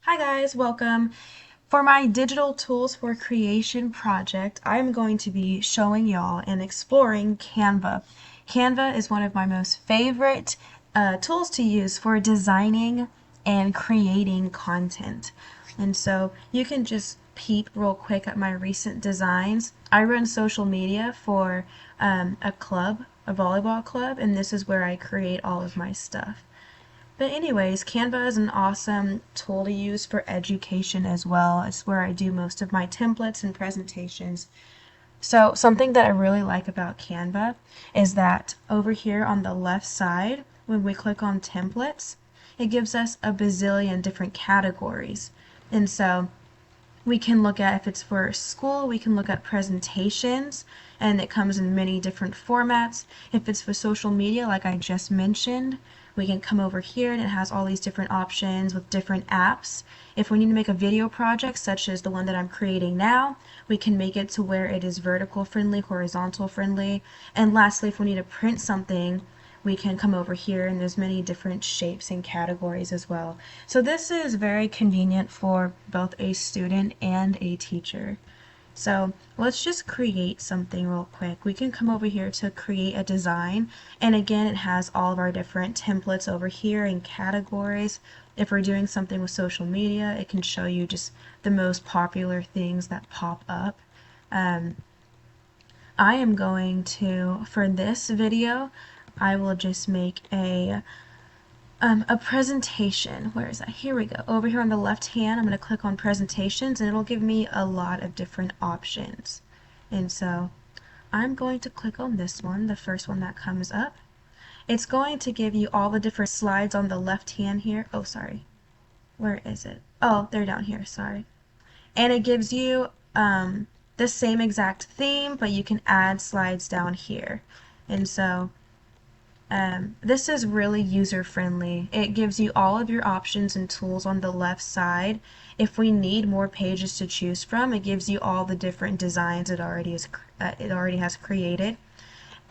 Hi guys, welcome. For my digital tools for creation project, I'm going to be showing y'all and exploring Canva. Canva is one of my most favorite tools to use for designing and creating content. And so you can just peep real quick at my recent designs. I run social media for a club, a volleyball club, and this is where I create all of my stuff. But anyways, Canva is an awesome tool to use for education as well. It's where I do most of my templates and presentations. So something that I really like about Canva is that over here on the left side, when we click on templates, it gives us a bazillion different categories. And so we can look at, if it's for school, we can look at presentations, and it comes in many different formats. If it's for social media, like I just mentioned, we can come over here and it has all these different options with different apps. If we need to make a video project, such as the one that I'm creating now, we can make it to where it is vertical friendly, horizontal friendly. And lastly, if we need to print something, we can come over here and there's many different shapes and categories as well. So this is very convenient for both a student and a teacher. So let's just create something real quick. We can come over here to create a design, and again it has all of our different templates over here and categories. If we're doing something with social media, it can show you just the most popular things that pop up. I am going to, for this video, I will just make a presentation. Where is that? Here we go. Over here on the left hand, I'm going to click on presentations and it'll give me a lot of different options. And so I'm going to click on this one, the first one that comes up. It's going to give you all the different slides on the left hand here. Oh, sorry. Where is it? Oh, they're down here. Sorry. And it gives you the same exact theme, but you can add slides down here. And so this is really user-friendly. It gives you all of your options and tools on the left side. If we need more pages to choose from, it gives you all the different designs it already has created.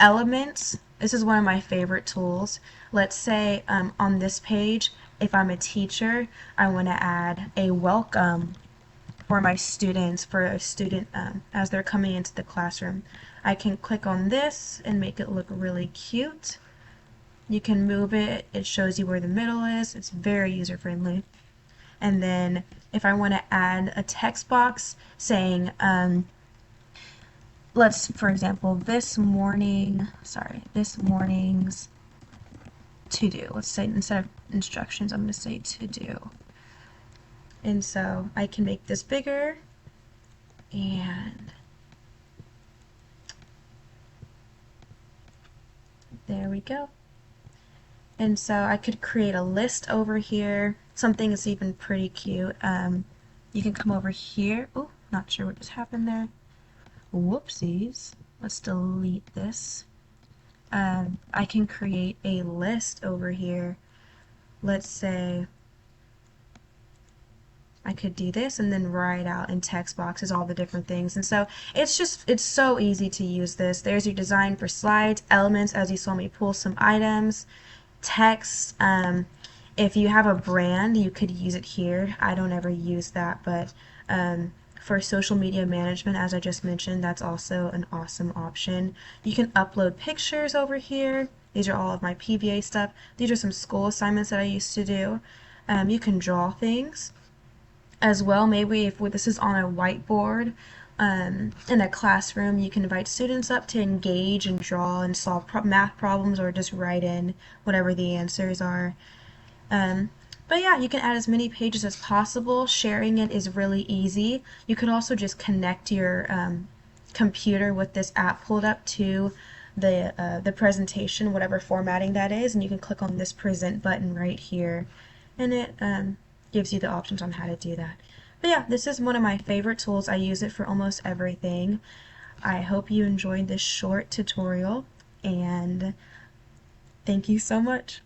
Elements, this is one of my favorite tools. Let's say on this page, if I'm a teacher, I want to add a welcome for my students, for a student as they're coming into the classroom. I can click on this and make it look really cute. You can move it, it shows you where the middle is, it's very user friendly. And then if I want to add a text box saying, for example, this morning's to do. Let's say instead of instructions, I'm going to say to do. And so I can make this bigger and there we go. And so I could create a list over here, something that's even pretty cute. You can come over here. Oh, not sure what just happened there. Whoopsies. Let's delete this. I can create a list over here. Let's say I could do this and then write out in text boxes all the different things. And so it's so easy to use this. There's your design for slides, elements, as you saw me pull some items, text. If you have a brand, you could use it here. I don't ever use that, but for social media management, as I just mentioned, that's also an awesome option. You can upload pictures over here. These are all of my PVA stuff. These are some school assignments that I used to do. You can draw things as well. Maybe if this is on a whiteboard in a classroom, you can invite students up to engage and draw and solve math problems or just write in whatever the answers are. But yeah, you can add as many pages as possible. Sharing it is really easy. You could also just connect your computer with this app pulled up to the presentation, whatever formatting that is, and you can click on this present button right here, and it gives you the options on how to do that. But yeah, this is one of my favorite tools. I use it for almost everything. I hope you enjoyed this short tutorial, and thank you so much.